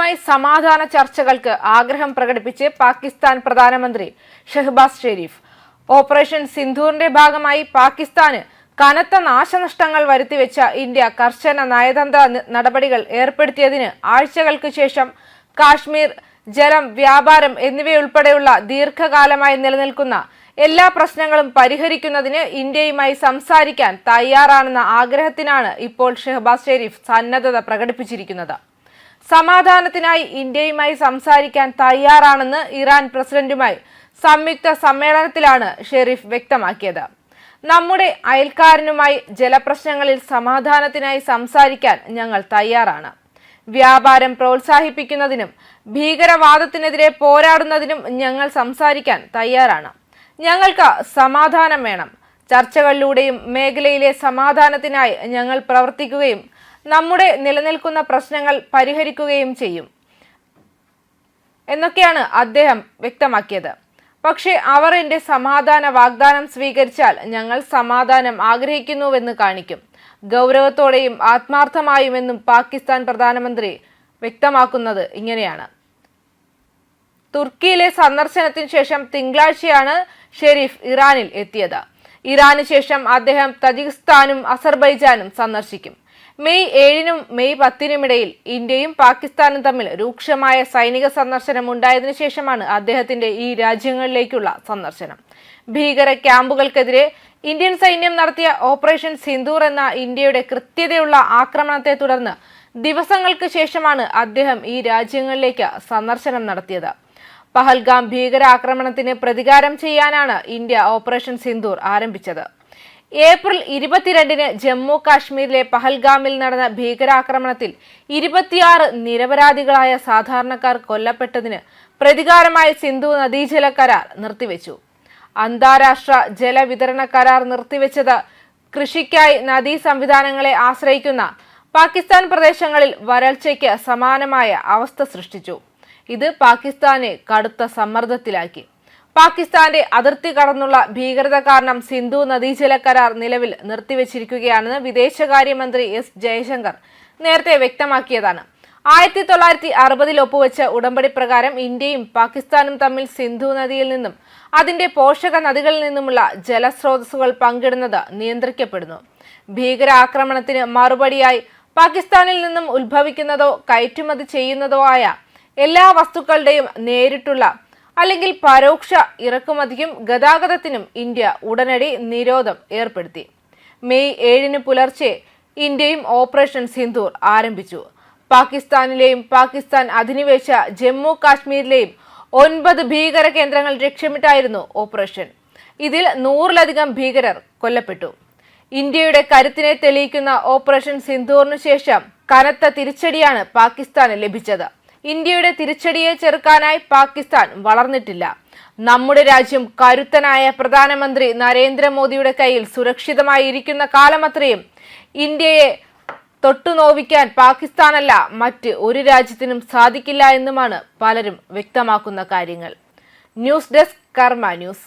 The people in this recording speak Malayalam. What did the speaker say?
ഇന്ത്യയുമായി സമാധാന ചർച്ചകൾക്ക് ആഗ്രഹം പ്രകടിപ്പിച്ച് പാകിസ്ഥാൻ പ്രധാനമന്ത്രി ഷഹബാസ് ഷെരീഫ്. ഓപ്പറേഷൻ സിന്ധൂറിന്റെ ഭാഗമായി പാകിസ്ഥാന് കനത്ത നാശനഷ്ടങ്ങൾ വരുത്തിവെച്ച ഇന്ത്യ കർശന നയതന്ത്ര നടപടികൾ ഏർപ്പെടുത്തിയതിന് ആഴ്ചകൾക്ക് ശേഷം കാശ്മീർ, ജലം, വ്യാപാരം എന്നിവയുൾപ്പെടെയുള്ള ദീർഘകാലമായി നിലനിൽക്കുന്ന എല്ലാ പ്രശ്നങ്ങളും പരിഹരിക്കുന്നതിന് ഇന്ത്യയുമായി സംസാരിക്കാൻ തയ്യാറാണെന്ന ആഗ്രഹത്തിനാണ് ഇപ്പോൾ ഷഹബാസ് ഷെരീഫ് സന്നദ്ധത പ്രകടിപ്പിച്ചിരിക്കുന്നത്. സമാധാനത്തിനായി ഇന്ത്യയുമായി സംസാരിക്കാൻ തയ്യാറാണെന്ന് ഇറാൻ പ്രസിഡന്റുമായി സംയുക്ത സമ്മേളനത്തിലാണ് ഷെരീഫ് വ്യക്തമാക്കിയത്. നമ്മുടെ അയൽക്കാരനുമായി ജലപ്രശ്നങ്ങളിൽ സമാധാനത്തിനായി സംസാരിക്കാൻ ഞങ്ങൾ തയ്യാറാണ്. വ്യാപാരം പ്രോത്സാഹിപ്പിക്കുന്നതിനും ഭീകരവാദത്തിനെതിരെ പോരാടുന്നതിനും ഞങ്ങൾ സംസാരിക്കാൻ തയ്യാറാണ്. ഞങ്ങൾക്ക് സമാധാനം വേണം. ചർച്ചകളിലൂടെയും മേഖലയിലെ സമാധാനത്തിനായി ഞങ്ങൾ പ്രവർത്തിക്കുകയും നമ്മുടെ നിലനിൽക്കുന്ന പ്രശ്നങ്ങൾ പരിഹരിക്കുകയും ചെയ്യും എന്നൊക്കെയാണ് അദ്ദേഹം വ്യക്തമാക്കിയത്. പക്ഷേ അവർ എന്റെ സമാധാന വാഗ്ദാനം സ്വീകരിച്ചാൽ ഞങ്ങൾ സമാധാനം ആഗ്രഹിക്കുന്നുവെന്ന് കാണിക്കും, ഗൗരവത്തോടെയും ആത്മാർത്ഥമായുമെന്നും പാകിസ്ഥാൻ പ്രധാനമന്ത്രി വ്യക്തമാക്കുന്നത് ഇങ്ങനെയാണ്. തുർക്കിയിലെ സന്ദർശനത്തിന് ശേഷം തിങ്കളാഴ്ചയാണ് ഷെരീഫ് ഇറാനിൽ എത്തിയത്. ഇറാന് ശേഷം അദ്ദേഹം തജിക്കിസ്ഥാനും അസർബൈജാനും സന്ദർശിക്കും. മെയ് 7-നും മെയ് 10-നും ഇടയിൽ ഇന്ത്യയും പാകിസ്ഥാനും തമ്മിൽ രൂക്ഷമായ സൈനിക സന്ദർശനം ഉണ്ടായതിനു ശേഷമാണ് അദ്ദേഹത്തിന്റെ ഈ രാജ്യങ്ങളിലേക്കുള്ള സന്ദർശനം. ഭീകര ക്യാമ്പുകൾക്കെതിരെ ഇന്ത്യൻ സൈന്യം നടത്തിയ ഓപ്പറേഷൻ സിന്ധൂർ എന്ന ഇന്ത്യയുടെ കൃത്യതയുള്ള ആക്രമണത്തെ തുടർന്ന് ദിവസങ്ങൾക്ക് ശേഷമാണ് അദ്ദേഹം ഈ രാജ്യങ്ങളിലേക്ക് സന്ദർശനം നടത്തിയത്. പഹൽഗാം ഭീകരാക്രമണത്തിന് പ്രതികാരം ചെയ്യാനാണ് ഇന്ത്യ ഓപ്പറേഷൻ സിന്ധൂർ ആരംഭിച്ചത്. ഏപ്രിൽ 22-ന് ജമ്മു കാശ്മീരിലെ പഹൽഗാമിൽ നടന്ന ഭീകരാക്രമണത്തിൽ 26 നിരപരാധികളായ സാധാരണക്കാർ കൊല്ലപ്പെട്ടതിന് പ്രതികാരമായി സിന്ധു നദീജല കരാർ നിർത്തിവെച്ചു. അന്താരാഷ്ട്ര ജലവിതരണ കരാർ നിർത്തിവെച്ചത് കൃഷിക്കായി നദീ സംവിധാനങ്ങളെ ആശ്രയിക്കുന്ന പാകിസ്ഥാൻ പ്രദേശങ്ങളിൽ വരൾച്ചയ്ക്ക് സമാനമായ അവസ്ഥ സൃഷ്ടിച്ചു. ഇത് പാകിസ്ഥാനെ കടുത്ത സമ്മർദ്ദത്തിലാക്കി. പാകിസ്ഥാന്റെ അതിർത്തി കടന്നുള്ള ഭീകരത കാരണം സിന്ധു നദീജല കരാർ നിലവിൽ നിർത്തിവെച്ചിരിക്കുകയാണെന്ന് വിദേശകാര്യമന്ത്രി എസ് ജയശങ്കർ നേരത്തെ വ്യക്തമാക്കിയതാണ്. 1960-ൽ ഒപ്പുവെച്ച ഉടമ്പടി പ്രകാരം ഇന്ത്യയും പാകിസ്ഥാനും തമ്മിൽ സിന്ധു നദിയിൽ നിന്നും അതിന്റെ പോഷക നദികളിൽ നിന്നുമുള്ള ജലസ്രോതസ്സുകൾ പങ്കിടുന്നത് നിയന്ത്രിക്കപ്പെടുന്നു. ഭീകരാക്രമണത്തിന് മറുപടിയായി പാകിസ്ഥാനിൽ നിന്നും ഉത്ഭവിക്കുന്നതോ കയറ്റുമതി ചെയ്യുന്നതോ ആയ എല്ലാ വസ്തുക്കളുടെയും നേരിട്ടുള്ള അല്ലെങ്കിൽ പരോക്ഷ ഇറക്കുമതിക്കും ഗതാഗതത്തിനും ഇന്ത്യ ഉടനടി നിരോധം ഏർപ്പെടുത്തി. മെയ് 7-ന് പുലർച്ചെ ഇന്ത്യയും ഓപ്പറേഷൻ സിന്ധൂർ ആരംഭിച്ചു. പാകിസ്ഥാനിലെയും പാകിസ്ഥാൻ അധിനിവേശ ജമ്മു കാശ്മീരിലെയും 9 ഭീകര കേന്ദ്രങ്ങൾ ലക്ഷ്യമിട്ടായിരുന്നു ഓപ്പറേഷൻ. ഇതിൽ 100-ലധികം ഭീകരർ കൊല്ലപ്പെട്ടു. ഇന്ത്യയുടെ കരുത്തിനെ തെളിയിക്കുന്ന ഓപ്പറേഷൻ സിന്ധൂറിനു ശേഷം കനത്ത തിരിച്ചടിയാണ് പാകിസ്ഥാന് ലഭിച്ചത്. ഇന്ത്യയുടെ തിരിച്ചടിയെ ചെറുക്കാനായി പാകിസ്ഥാൻ വളർന്നിട്ടില്ല. നമ്മുടെ രാജ്യം കരുത്തനായ പ്രധാനമന്ത്രി നരേന്ദ്രമോദിയുടെ കയ്യിൽ സുരക്ഷിതമായി ഇരിക്കുന്ന കാലമത്രയും ഇന്ത്യയെ തൊട്ടുനോവിക്കാൻ പാകിസ്ഥാനല്ല മറ്റ് ഒരു രാജ്യത്തിനും സാധിക്കില്ല എന്നുമാണ് പലരും വ്യക്തമാക്കുന്ന കാര്യങ്ങൾ. ന്യൂസ് ഡെസ്ക് കർമ്മ ന്യൂസ്.